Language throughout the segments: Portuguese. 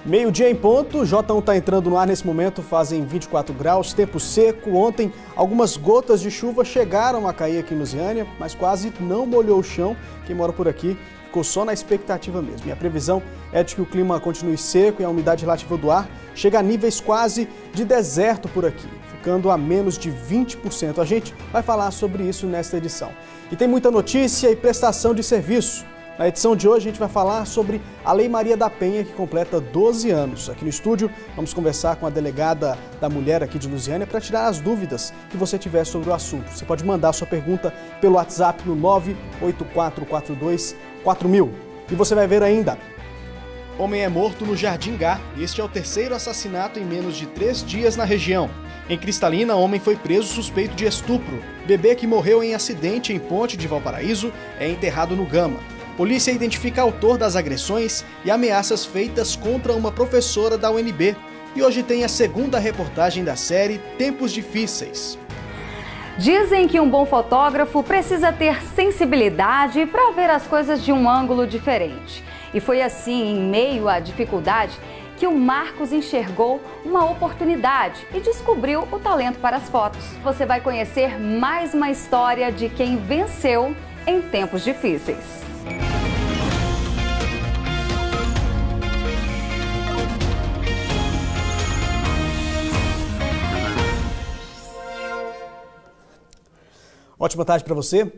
Meio-dia em ponto, J1 está entrando no ar nesse momento, fazem 24 graus, tempo seco. Ontem, algumas gotas de chuva chegaram a cair aqui em Lusiânia, mas quase não molhou o chão. Quem mora por aqui ficou só na expectativa mesmo. E a previsão é de que o clima continue seco e a umidade relativa do ar chega a níveis quase de deserto por aqui, ficando a menos de 20%. A gente vai falar sobre isso nesta edição. E tem muita notícia e prestação de serviço. Na edição de hoje a gente vai falar sobre a Lei Maria da Penha, que completa 12 anos. Aqui no estúdio vamos conversar com a delegada da mulher aqui de Lusiânia para tirar as dúvidas que você tiver sobre o assunto. Você pode mandar sua pergunta pelo WhatsApp no 984424000. E você vai ver ainda: homem é morto no Jardim Gá. Este é o terceiro assassinato em menos de 3 dias na região. Em Cristalina, homem foi preso suspeito de estupro. Bebê que morreu em acidente em Ponte de Valparaíso é enterrado no Gama. Polícia identifica autor das agressões e ameaças feitas contra uma professora da UNB. E hoje tem a segunda reportagem da série Tempos Difíceis. Dizem que um bom fotógrafo precisa ter sensibilidade para ver as coisas de um ângulo diferente. E foi assim, em meio à dificuldade, que o Marcos enxergou uma oportunidade e descobriu o talento para as fotos. Você vai conhecer mais uma história de quem venceu em tempos difíceis. Ótima tarde para você.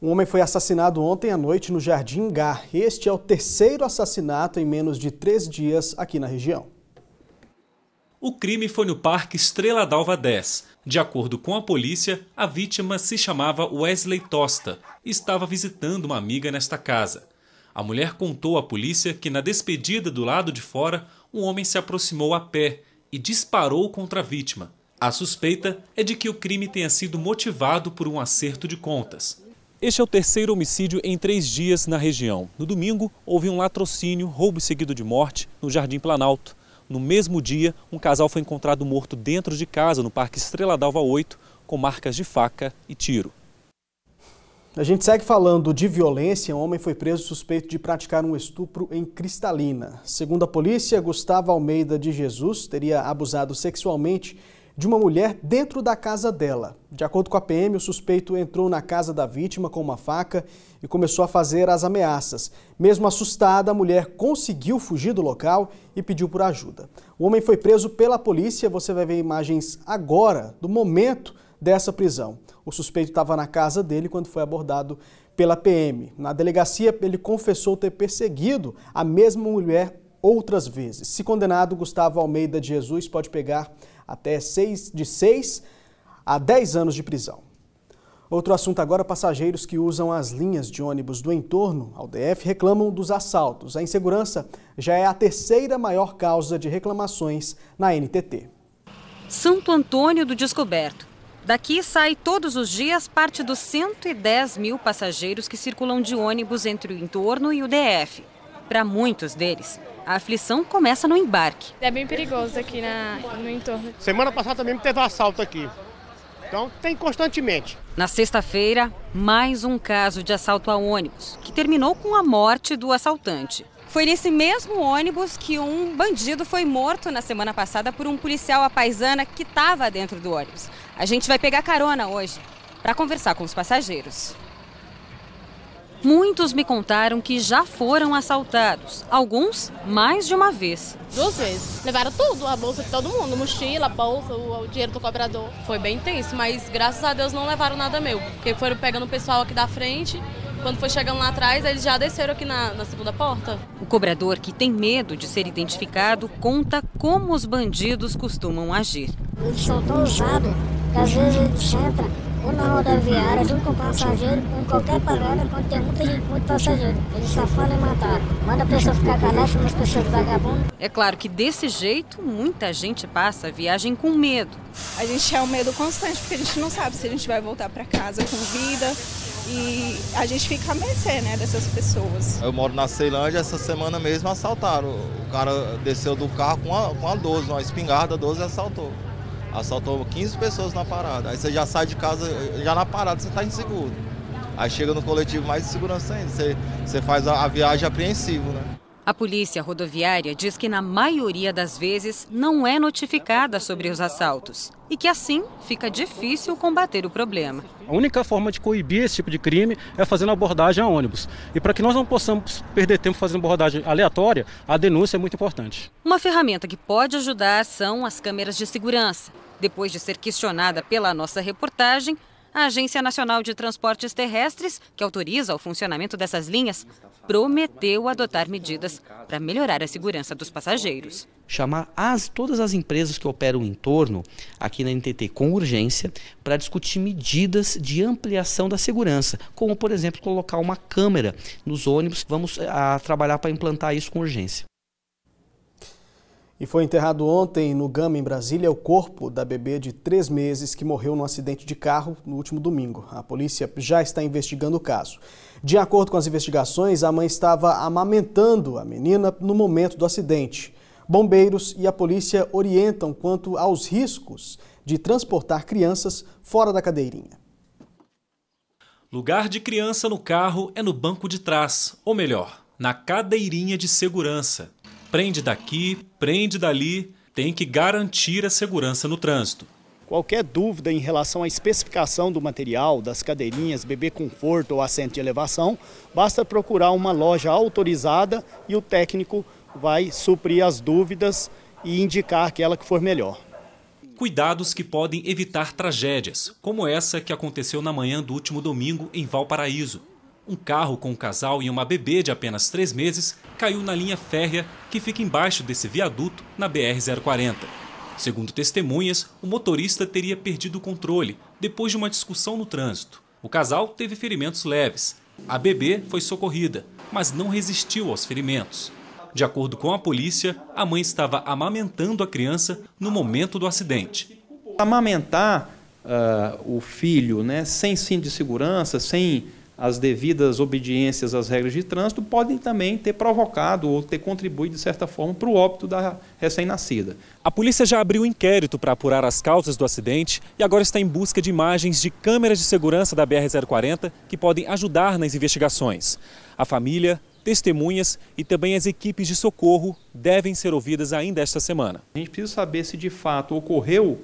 Um homem foi assassinado ontem à noite no Jardim Gá. Este é o terceiro assassinato em menos de 3 dias aqui na região. O crime foi no Parque Estrela d'Alva 10. De acordo com a polícia, a vítima se chamava Wesley Tosta e estava visitando uma amiga nesta casa. A mulher contou à polícia que na despedida do lado de fora, um homem se aproximou a pé e disparou contra a vítima. A suspeita é de que o crime tenha sido motivado por um acerto de contas. Este é o terceiro homicídio em 3 dias na região. No domingo, houve um latrocínio, roubo seguido de morte, no Jardim Planalto. No mesmo dia, um casal foi encontrado morto dentro de casa, no Parque Estrela d'Alva 8, com marcas de faca e tiro. A gente segue falando de violência. Um homem foi preso suspeito de praticar um estupro em Cristalina. Segundo a polícia, Gustavo Almeida de Jesus teria abusado sexualmente de uma mulher dentro da casa dela. De acordo com a PM, o suspeito entrou na casa da vítima com uma faca e começou a fazer as ameaças. Mesmo assustada, a mulher conseguiu fugir do local e pediu por ajuda. O homem foi preso pela polícia. Você vai ver imagens agora do momento dessa prisão. O suspeito estava na casa dele quando foi abordado pela PM. Na delegacia, ele confessou ter perseguido a mesma mulher outras vezes. Se condenado, Gustavo Almeida de Jesus pode pegar até de 6 a 10 anos de prisão. Outro assunto agora: passageiros que usam as linhas de ônibus do entorno ao DF reclamam dos assaltos. A insegurança já é a terceira maior causa de reclamações na NTT. Santo Antônio do Descoberto. Daqui sai todos os dias parte dos 110 mil passageiros que circulam de ônibus entre o entorno e o DF. Para muitos deles, a aflição começa no embarque. É bem perigoso aqui no entorno. Semana passada também teve um assalto aqui. Então tem constantemente. Na sexta-feira, mais um caso de assalto a ônibus, que terminou com a morte do assaltante. Foi nesse mesmo ônibus que um bandido foi morto na semana passada por um policial à paisana que estava dentro do ônibus. A gente vai pegar carona hoje para conversar com os passageiros. Muitos me contaram que já foram assaltados, alguns mais de uma vez. 2 vezes. Levaram tudo, a bolsa de todo mundo, mochila, bolsa, o dinheiro do cobrador. Foi bem tenso, mas graças a Deus não levaram nada meu, porque foram pegando o pessoal aqui da frente. Quando foi chegando lá atrás, eles já desceram aqui na segunda porta. O cobrador, que tem medo de ser identificado, conta como os bandidos costumam agir. Eles são tão ousados que às vezes eles sentam ou na rodoviária, junto com o passageiro, em qualquer parada, quando tem muita gente, muito passageiro. Eles só falam em matar. Manda a pessoa ficar calada, chama as pessoas vagabundas. É claro que desse jeito, muita gente passa a viagem com medo. A gente é um medo constante, porque a gente não sabe se a gente vai voltar para casa com vida. E a gente fica a mercê, né, dessas pessoas. Eu moro na Ceilândia, essa semana mesmo assaltaram. O cara desceu do carro com uma 12, uma espingarda 12 e assaltou. Assaltou 15 pessoas na parada. Aí você já sai de casa, já na parada você está inseguro. Aí chega no coletivo mais de segurança ainda. Você faz a viagem apreensivo, né? A polícia rodoviária diz que na maioria das vezes não é notificada sobre os assaltos e que assim fica difícil combater o problema. A única forma de coibir esse tipo de crime é fazendo abordagem a ônibus. E para que nós não possamos perder tempo fazendo abordagem aleatória, a denúncia é muito importante. Uma ferramenta que pode ajudar são as câmeras de segurança. Depois de ser questionada pela nossa reportagem, a Agência Nacional de Transportes Terrestres, que autoriza o funcionamento dessas linhas, prometeu adotar medidas para melhorar a segurança dos passageiros. Chamar todas as empresas que operam em torno, aqui na NTT, com urgência, para discutir medidas de ampliação da segurança, como, por exemplo, colocar uma câmera nos ônibus. Vamos trabalhar para implantar isso com urgência. E foi enterrado ontem no Gama, em Brasília, o corpo da bebê de 3 meses que morreu num acidente de carro no último domingo. A polícia já está investigando o caso. De acordo com as investigações, a mãe estava amamentando a menina no momento do acidente. Bombeiros e a polícia orientam quanto aos riscos de transportar crianças fora da cadeirinha. Lugar de criança no carro é no banco de trás, ou melhor, na cadeirinha de segurança. Prende daqui, prende dali, tem que garantir a segurança no trânsito. Qualquer dúvida em relação à especificação do material, das cadeirinhas, bebê conforto ou assento de elevação, basta procurar uma loja autorizada e o técnico vai suprir as dúvidas e indicar aquela que for melhor. Cuidados que podem evitar tragédias, como essa que aconteceu na manhã do último domingo em Valparaíso. Um carro com um casal e uma bebê de apenas 3 meses caiu na linha férrea que fica embaixo desse viaduto na BR-040. Segundo testemunhas, o motorista teria perdido o controle depois de uma discussão no trânsito. O casal teve ferimentos leves. A bebê foi socorrida, mas não resistiu aos ferimentos. De acordo com a polícia, a mãe estava amamentando a criança no momento do acidente. Amamentar o filho, sem cinto de segurança, sem as devidas obediências às regras de trânsito, podem também ter provocado ou ter contribuído, de certa forma, para o óbito da recém-nascida. A polícia já abriu um inquérito para apurar as causas do acidente e agora está em busca de imagens de câmeras de segurança da BR-040 que podem ajudar nas investigações. A família, testemunhas e também as equipes de socorro devem ser ouvidas ainda esta semana. A gente precisa saber se de fato ocorreu,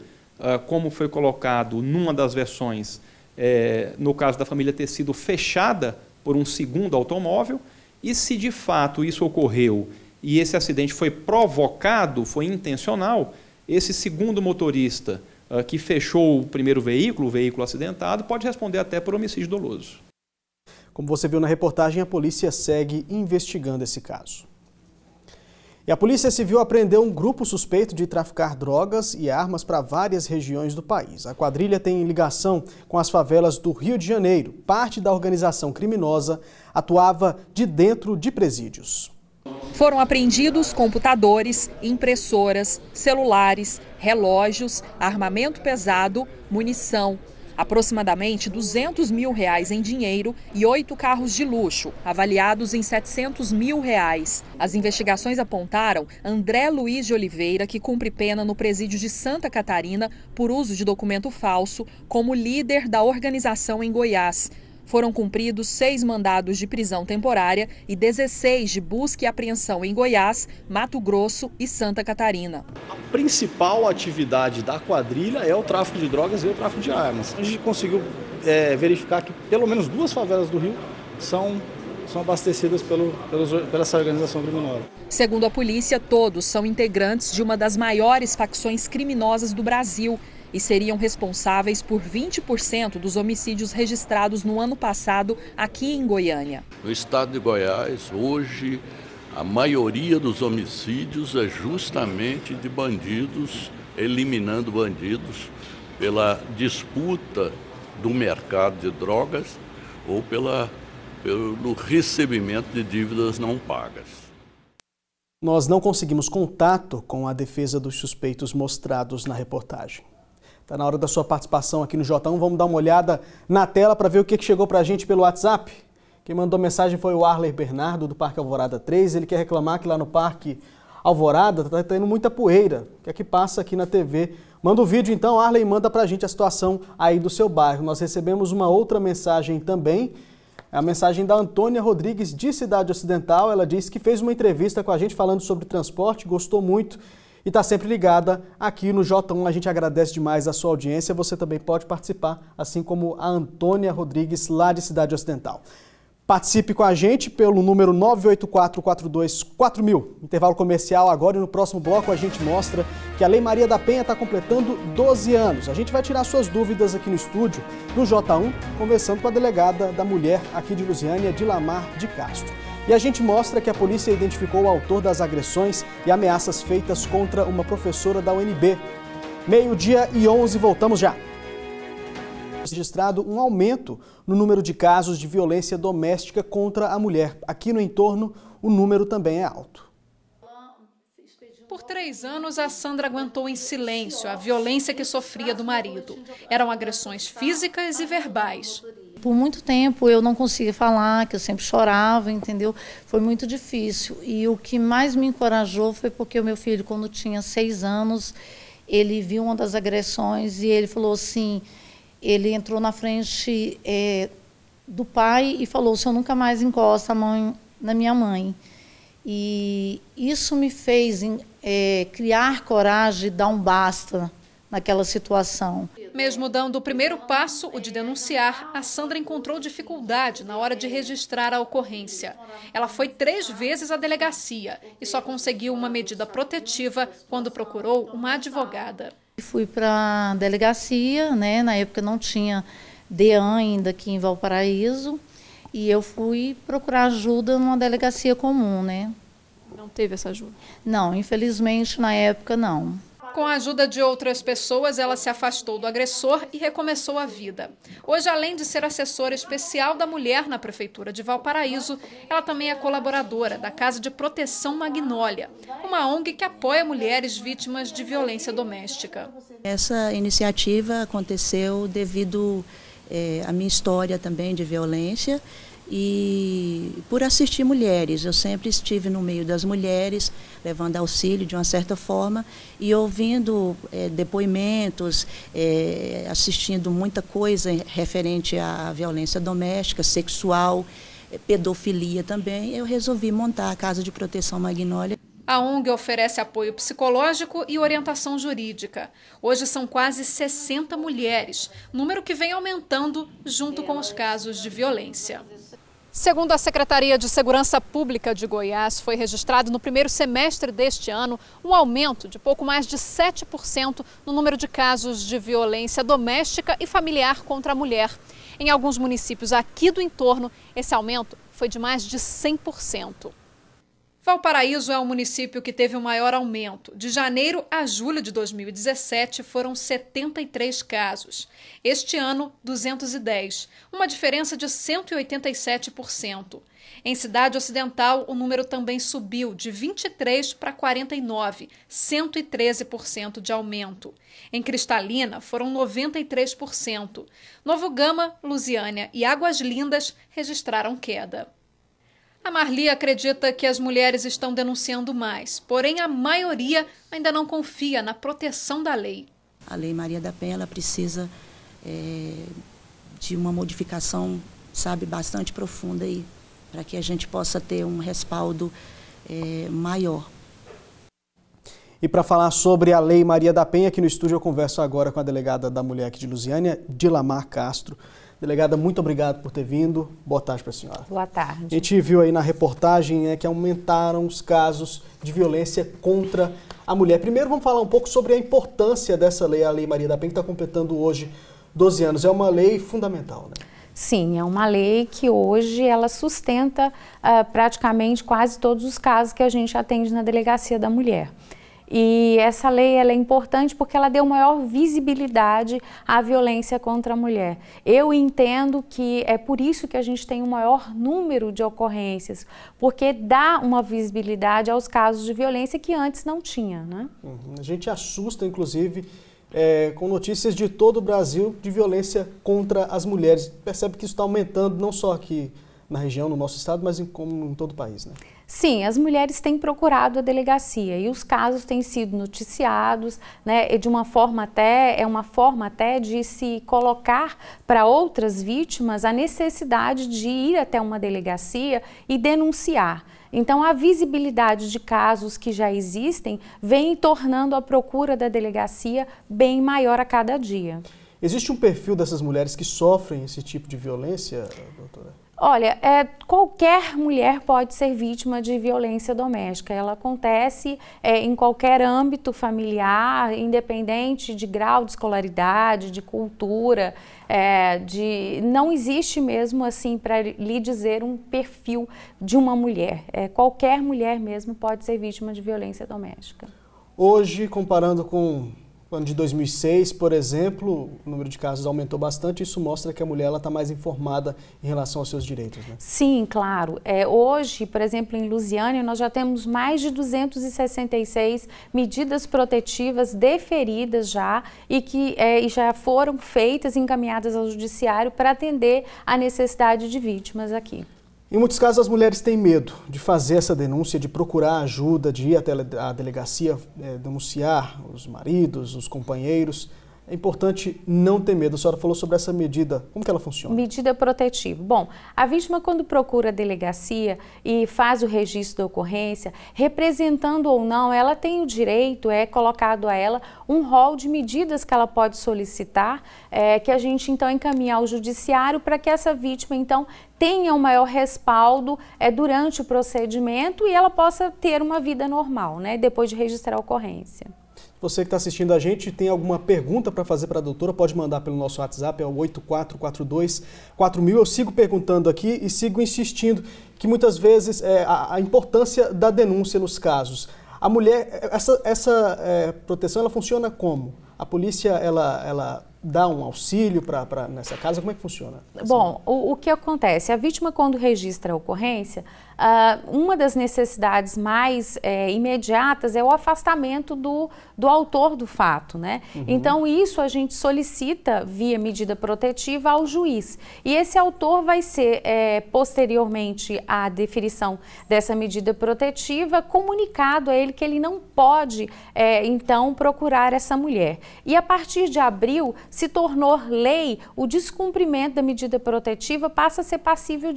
como foi colocado numa das versões, no caso da família ter sido fechada por um segundo automóvel, e se de fato isso ocorreu e esse acidente foi provocado, foi intencional, esse segundo motorista que fechou o primeiro veículo, o veículo acidentado, pode responder até por homicídio doloso. Como você viu na reportagem, a polícia segue investigando esse caso. E a Polícia Civil apreendeu um grupo suspeito de traficar drogas e armas para várias regiões do país. A quadrilha tem ligação com as favelas do Rio de Janeiro. Parte da organização criminosa atuava de dentro de presídios. Foram apreendidos computadores, impressoras, celulares, relógios, armamento pesado, munição. Aproximadamente R$200 mil em dinheiro e 8 carros de luxo, avaliados em R$700 mil. As investigações apontaram André Luiz de Oliveira, que cumpre pena no presídio de Santa Catarina por uso de documento falso, como líder da organização em Goiás. Foram cumpridos 6 mandados de prisão temporária e 16 de busca e apreensão em Goiás, Mato Grosso e Santa Catarina. A principal atividade da quadrilha é o tráfico de drogas e o tráfico de armas. A gente conseguiu verificar que pelo menos 2 favelas do Rio são abastecidas por essa organização criminosa. Segundo a polícia, todos são integrantes de uma das maiores facções criminosas do Brasil e seriam responsáveis por 20% dos homicídios registrados no ano passado aqui em Goiânia. No estado de Goiás, hoje, a maioria dos homicídios é justamente de bandidos, eliminando bandidos pela disputa do mercado de drogas ou pelo recebimento de dívidas não pagas. Nós não conseguimos contato com a defesa dos suspeitos mostrados na reportagem. Está na hora da sua participação aqui no J1. Vamos dar uma olhada na tela para ver o que chegou para a gente pelo WhatsApp. Quem mandou mensagem foi o Arler Bernardo, do Parque Alvorada 3. Ele quer reclamar que lá no Parque Alvorada está tendo muita poeira, que é que passa aqui na TV. Manda o vídeo então, Arler, e manda para a gente a situação aí do seu bairro. Nós recebemos uma outra mensagem também É a mensagem da Antônia Rodrigues, de Cidade Ocidental. Ela disse que fez uma entrevista com a gente falando sobre transporte, gostou muito e está sempre ligada aqui no J1. A gente agradece demais a sua audiência. Você também pode participar, assim como a Antônia Rodrigues, lá de Cidade Ocidental. Participe com a gente pelo número 984424000. Intervalo comercial agora, e no próximo bloco a gente mostra que a Lei Maria da Penha está completando 12 anos. A gente vai tirar suas dúvidas aqui no estúdio do J1, conversando com a delegada da mulher aqui de Lusiânia, Dilamar de Castro. E a gente mostra que a polícia identificou o autor das agressões e ameaças feitas contra uma professora da UNB. 12h11, voltamos já. Registrado um aumento no número de casos de violência doméstica contra a mulher. Aqui no entorno, o número também é alto. Por 3 anos, a Sandra aguentou em silêncio a violência que sofria do marido. Eram agressões físicas e verbais. Por muito tempo eu não conseguia falar, que eu sempre chorava, entendeu? Foi muito difícil. E o que mais me encorajou foi porque o meu filho, quando tinha 6 anos, ele viu uma das agressões e ele falou assim... Ele entrou na frente do pai e falou: "O senhor nunca mais encosta a mão na minha mãe". E isso me fez criar coragem e dar um basta naquela situação. Mesmo dando o primeiro passo, o de denunciar, a Sandra encontrou dificuldade na hora de registrar a ocorrência. Ela foi 3 vezes à delegacia e só conseguiu uma medida protetiva quando procurou uma advogada. Fui para a delegacia, né? Na época não tinha DEAN ainda aqui em Valparaíso, e eu fui procurar ajuda numa delegacia comum, né? Não teve essa ajuda? Não, infelizmente na época não. Com a ajuda de outras pessoas, ela se afastou do agressor e recomeçou a vida. Hoje, além de ser assessora especial da mulher na Prefeitura de Valparaíso, ela também é colaboradora da Casa de Proteção Magnólia, uma ONG que apoia mulheres vítimas de violência doméstica. Essa iniciativa aconteceu devido à minha história também de violência e por assistir mulheres. Eu sempre estive no meio das mulheres, levando auxílio de uma certa forma e ouvindo depoimentos, assistindo muita coisa referente à violência doméstica, sexual, pedofilia também. Eu resolvi montar a Casa de Proteção Magnólia. A ONG oferece apoio psicológico e orientação jurídica. Hoje são quase 60 mulheres, número que vem aumentando junto com os casos de violência. Segundo a Secretaria de Segurança Pública de Goiás, foi registrado no primeiro semestre deste ano um aumento de pouco mais de 7% no número de casos de violência doméstica e familiar contra a mulher. Em alguns municípios aqui do entorno, esse aumento foi de mais de 100%. Valparaíso é o município que teve o maior aumento. De janeiro a julho de 2017 foram 73 casos. Este ano, 210, uma diferença de 187%. Em Cidade Ocidental, o número também subiu de 23 para 49, 113% de aumento. Em Cristalina, foram 93%. Novo Gama, Lusiânia e Águas Lindas registraram queda. A Marli acredita que as mulheres estão denunciando mais, porém a maioria ainda não confia na proteção da lei. A Lei Maria da Penha ela precisa de uma modificação, bastante profunda aí, para que a gente possa ter um respaldo maior. E para falar sobre a Lei Maria da Penha, aqui no estúdio eu converso agora com a delegada da mulher aqui de Lusiânia, Dilamar Castro. Delegada, muito obrigado por ter vindo. Boa tarde para a senhora. Boa tarde. A gente viu aí na reportagem que aumentaram os casos de violência contra a mulher. Primeiro vamos falar um pouco sobre a importância dessa lei, a Lei Maria da Penha, que está completando hoje 12 anos. É uma lei fundamental, né? Sim, é uma lei que hoje ela sustenta praticamente quase todos os casos que a gente atende na Delegacia da Mulher. E essa lei ela é importante porque ela deu maior visibilidade à violência contra a mulher. Eu entendo que é por isso que a gente tem um maior número de ocorrências, porque dá uma visibilidade aos casos de violência que antes não tinha, né? A gente assusta, inclusive, com notícias de todo o Brasil de violência contra as mulheres. Percebe que isso está aumentando não só aqui na região, no nosso estado, mas como em todo o país, né? Sim, as mulheres têm procurado a delegacia e os casos têm sido noticiados, né, de uma forma até de se colocar para outras vítimas a necessidade de ir até uma delegacia e denunciar. Então, a visibilidade de casos que já existem vem tornando a procura da delegacia bem maior a cada dia. Existe um perfil dessas mulheres que sofrem esse tipo de violência, doutora? Olha, qualquer mulher pode ser vítima de violência doméstica. Ela acontece em qualquer âmbito familiar, independente de grau de escolaridade, de cultura. Não existe mesmo assim para lhe dizer um perfil de uma mulher. Qualquer mulher mesmo pode ser vítima de violência doméstica. Hoje, comparando com o ano de 2006, por exemplo, o número de casos aumentou bastante. Isso mostra que a mulher está mais informada em relação aos seus direitos, né? Sim, claro. Hoje, por exemplo, em Lusiânia, nós já temos mais de 266 medidas protetivas deferidas já e que já foram feitas, encaminhadas ao judiciário para atender a necessidade de vítimas aqui. Em muitos casos, as mulheres têm medo de fazer essa denúncia, de procurar ajuda, de ir até a delegacia denunciar os maridos, os companheiros. É importante não ter medo. A senhora falou sobre essa medida. Como que ela funciona? Medida protetiva. Bom, a vítima, quando procura a delegacia e faz o registro da ocorrência, representando ou não, ela tem o direito, é colocado a ela um rol de medidas que ela pode solicitar, que a gente então encaminha ao judiciário para que essa vítima então tenha um maior respaldo durante o procedimento e ela possa ter uma vida normal, né, depois de registrar a ocorrência. Você que está assistindo a gente, tem alguma pergunta para fazer para a doutora, pode mandar pelo nosso WhatsApp, é o 8442-4000. Eu sigo perguntando aqui e sigo insistindo que muitas vezes a importância da denúncia nos casos. A mulher, essa proteção, ela funciona como? A polícia, ela dá um auxílio nessa casa? Como é que funciona? Bom, o que acontece? A vítima, quando registra a ocorrência, uma das necessidades mais imediatas é o afastamento do autor do fato, né? Uhum. Então, isso a gente solicita via medida protetiva ao juiz. E esse autor vai ser, posteriormente à definição dessa medida protetiva, comunicado a ele que ele não pode, então, procurar essa mulher. E a partir de abril, se tornou lei, o descumprimento da medida protetiva passa a ser passível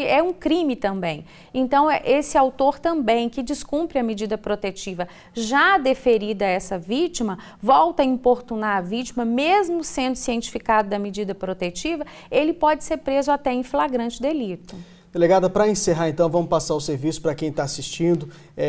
é um crime também. Então, esse autor também que descumpre a medida protetiva já deferida a essa vítima, volta a importunar a vítima, mesmo sendo cientificado da medida protetiva, ele pode ser preso até em flagrante delito. Delegada, para encerrar então, vamos passar o serviço para quem está assistindo.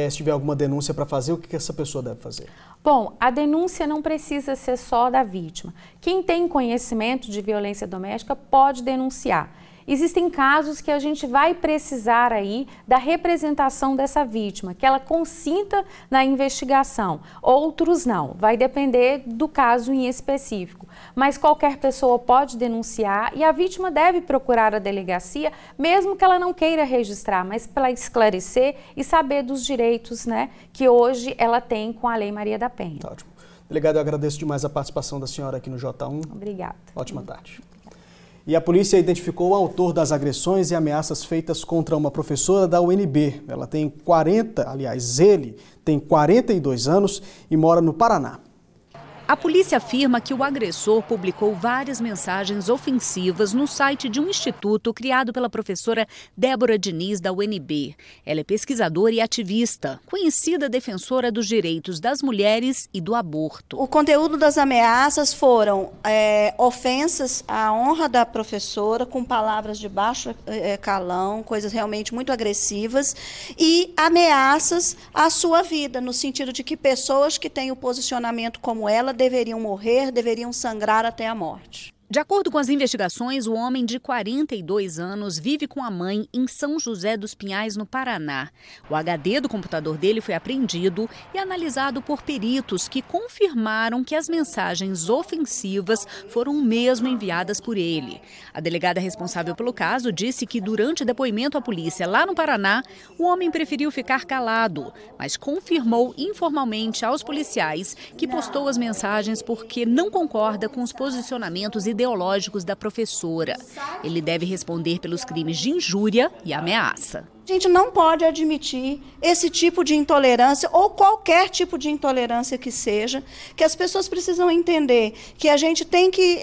Se tiver alguma denúncia para fazer, o que essa pessoa deve fazer? Bom, a denúncia não precisa ser só da vítima. Quem tem conhecimento de violência doméstica pode denunciar. Existem casos que a gente vai precisar aí da representação dessa vítima, que ela consinta na investigação. Outros não, vai depender do caso em específico. Mas qualquer pessoa pode denunciar e a vítima deve procurar a delegacia, mesmo que ela não queira registrar, mas para esclarecer e saber dos direitos, né, que hoje ela tem com a Lei Maria da Penha. Tá ótimo. Delegada, eu agradeço demais a participação da senhora aqui no J1. Obrigada. Ótima tarde. E a polícia identificou o autor das agressões e ameaças feitas contra uma professora da UNB. Ele tem 42 anos e mora no Paraná. A polícia afirma que o agressor publicou várias mensagens ofensivas no site de um instituto criado pela professora Débora Diniz, da UNB. Ela é pesquisadora e ativista, conhecida defensora dos direitos das mulheres e do aborto. O conteúdo das ameaças foram ofensas à honra da professora, com palavras de baixo calão, coisas realmente muito agressivas, e ameaças à sua vida, no sentido de que pessoas que têm o posicionamento como ela deveriam morrer, deveriam sangrar até a morte. De acordo com as investigações, o homem de 42 anos vive com a mãe em São José dos Pinhais, no Paraná. O HD do computador dele foi apreendido e analisado por peritos que confirmaram que as mensagens ofensivas foram mesmo enviadas por ele. A delegada responsável pelo caso disse que durante depoimento à polícia lá no Paraná, o homem preferiu ficar calado, mas confirmou informalmente aos policiais que postou as mensagens porque não concorda com os posicionamentos ideológicos da professora. Ele deve responder pelos crimes de injúria e ameaça. A gente não pode admitir esse tipo de intolerância ou qualquer tipo de intolerância que seja, que as pessoas precisam entender que a gente tem que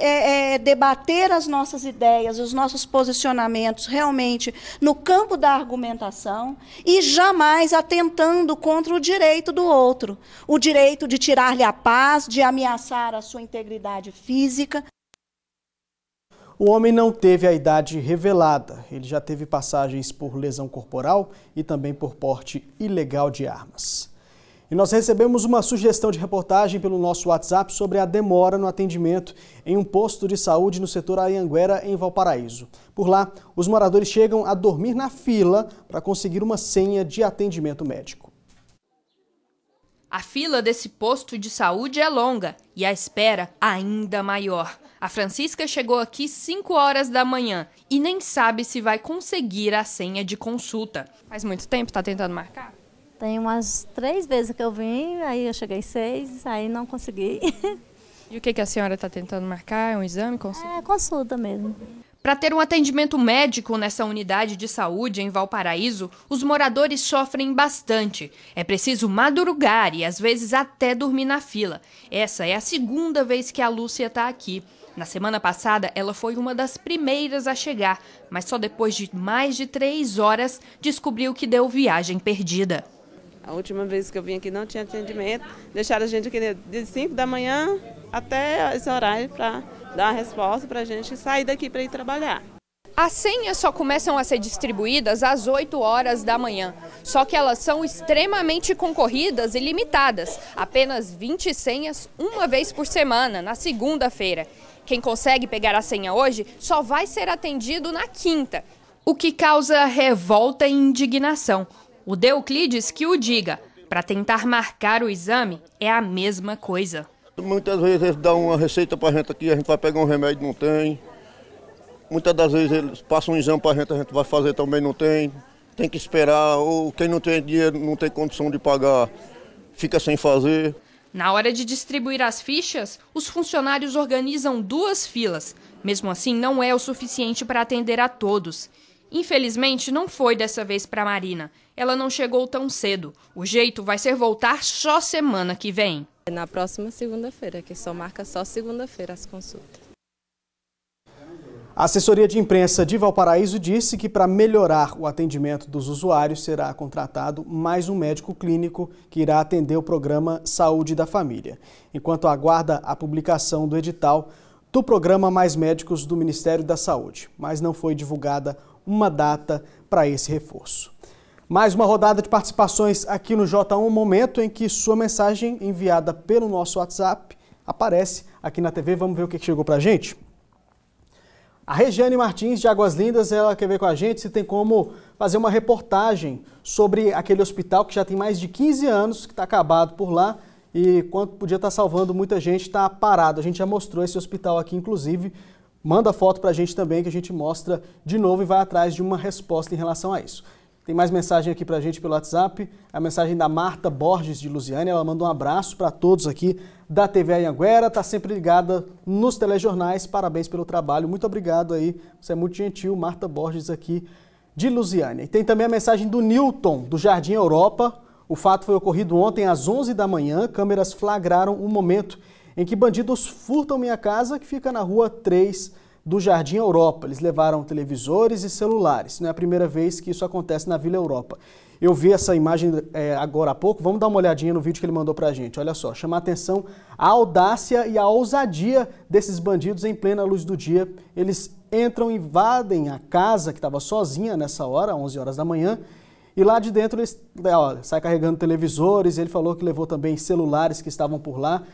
debater as nossas ideias, os nossos posicionamentos realmente no campo da argumentação e jamais atentando contra o direito do outro, o direito de tirar-lhe a paz, de ameaçar a sua integridade física. O homem não teve a idade revelada. Ele já teve passagens por lesão corporal e também por porte ilegal de armas. E nós recebemos uma sugestão de reportagem pelo nosso WhatsApp sobre a demora no atendimento em um posto de saúde no setor Anhanguera, em Valparaíso. Por lá, os moradores chegam a dormir na fila para conseguir uma senha de atendimento médico. A fila desse posto de saúde é longa e a espera ainda maior. A Francisca chegou aqui 5 horas da manhã e nem sabe se vai conseguir a senha de consulta. Faz muito tempo que está tentando marcar? Tem umas 3 vezes que eu vim, aí eu cheguei 6, aí não consegui. E o que a senhora está tentando marcar? É um exame? Consulta? É consulta mesmo. Para ter um atendimento médico nessa unidade de saúde em Valparaíso, os moradores sofrem bastante. É preciso madrugar e às vezes até dormir na fila. Essa é a segunda vez que a Lúcia está aqui. Na semana passada, ela foi uma das primeiras a chegar, mas só depois de mais de 3 horas descobriu que deu viagem perdida. A última vez que eu vim aqui não tinha atendimento, deixaram a gente aqui de 5 da manhã até esse horário para dar uma resposta para a gente sair daqui para ir trabalhar. As senhas só começam a ser distribuídas às 8 horas da manhã, só que elas são extremamente concorridas e limitadas, apenas 20 senhas uma vez por semana, na segunda-feira. Quem consegue pegar a senha hoje só vai ser atendido na quinta, o que causa revolta e indignação. O Deuclides que o diga, para tentar marcar o exame é a mesma coisa. Muitas vezes eles dão uma receita para a gente aqui, a gente vai pegar um remédio, não tem. Muitas das vezes eles passam um exame para a gente vai fazer também, não tem. Tem que esperar, ou quem não tem dinheiro, não tem condição de pagar, fica sem fazer. Na hora de distribuir as fichas, os funcionários organizam 2 filas. Mesmo assim, não é o suficiente para atender a todos. Infelizmente, não foi dessa vez para Marina. Ela não chegou tão cedo. O jeito vai ser voltar só semana que vem. Na próxima segunda-feira, que só marca só segunda-feira as consultas. A assessoria de imprensa de Valparaíso disse que para melhorar o atendimento dos usuários será contratado mais um médico clínico que irá atender o programa Saúde da Família, enquanto aguarda a publicação do edital do programa Mais Médicos do Ministério da Saúde, mas não foi divulgada uma data para esse reforço. Mais uma rodada de participações aqui no J1, momento em que sua mensagem enviada pelo nosso WhatsApp aparece aqui na TV. Vamos ver o que chegou para a gente? A Regiane Martins, de Águas Lindas, ela quer ver com a gente se tem como fazer uma reportagem sobre aquele hospital que já tem mais de 15 anos, que está acabado por lá e quanto podia estar salvando muita gente, está parado. A gente já mostrou esse hospital aqui, inclusive. Manda foto para a gente também, que a gente mostra de novo e vai atrás de uma resposta em relação a isso. Tem mais mensagem aqui para a gente pelo WhatsApp, a mensagem da Marta Borges de Lusiânia. Ela manda um abraço para todos aqui da TV Anhanguera, está sempre ligada nos telejornais, parabéns pelo trabalho, muito obrigado aí, você é muito gentil, Marta Borges aqui de Lusiânia. E tem também a mensagem do Newton, do Jardim Europa. O fato foi ocorrido ontem às 11 da manhã, câmeras flagraram um momento em que bandidos furtam minha casa, que fica na rua 3 do Jardim Europa. Eles levaram televisores e celulares. Não é a primeira vez que isso acontece na Vila Europa. Eu vi essa imagem agora há pouco. Vamos dar uma olhadinha no vídeo que ele mandou pra gente. Olha só, chama a atenção a audácia e a ousadia desses bandidos em plena luz do dia. Eles entram, invadem a casa que estava sozinha nessa hora, 11 horas da manhã, e lá de dentro eles saem carregando televisores. Ele falou que levou também celulares que estavam por lá.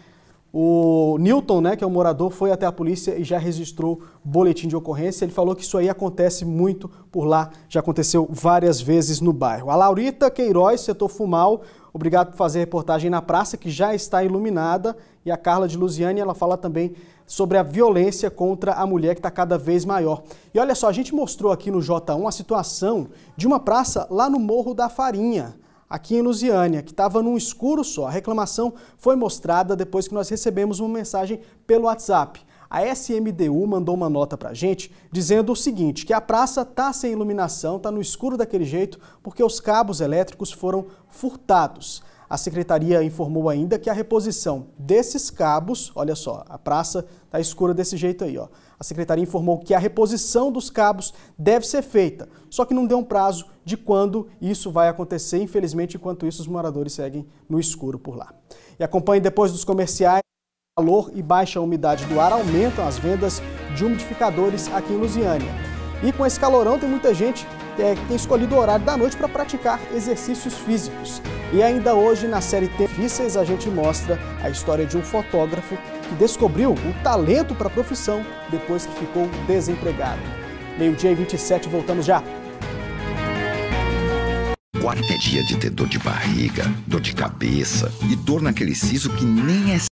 O Newton, que é o morador, foi até a polícia e já registrou boletim de ocorrência. Ele falou que isso aí acontece muito por lá, já aconteceu várias vezes no bairro. A Laurita Queiroz, setor Fumal, obrigado por fazer a reportagem na praça, que já está iluminada. E a Carla de Lusiânia, ela fala também sobre a violência contra a mulher, que está cada vez maior. E olha só, a gente mostrou aqui no J1 a situação de uma praça lá no Morro da Farinha, aqui em Lusiânia, que estava num escuro só. A reclamação foi mostrada depois que nós recebemos uma mensagem pelo WhatsApp. A SMDU mandou uma nota pra gente dizendo o seguinte, que a praça tá sem iluminação, tá no escuro daquele jeito, porque os cabos elétricos foram furtados. A secretaria informou ainda que a reposição desses cabos, olha só, a praça tá escura desse jeito aí, ó. A secretaria informou que a reposição dos cabos deve ser feita, só que não deu um prazo de quando isso vai acontecer. Infelizmente, enquanto isso, os moradores seguem no escuro por lá. E acompanhe depois dos comerciais. Calor e baixa umidade do ar aumentam as vendas de umidificadores aqui em Lusiânia. E com esse calorão tem muita gente que tem escolhido o horário da noite para praticar exercícios físicos. E ainda hoje, na série Difíceis, a gente mostra a história de um fotógrafo que descobriu o talento para a profissão depois que ficou desempregado. 12h27, voltamos já. Quarta é dia de ter dor de barriga, dor de cabeça e dor naquele siso que nem é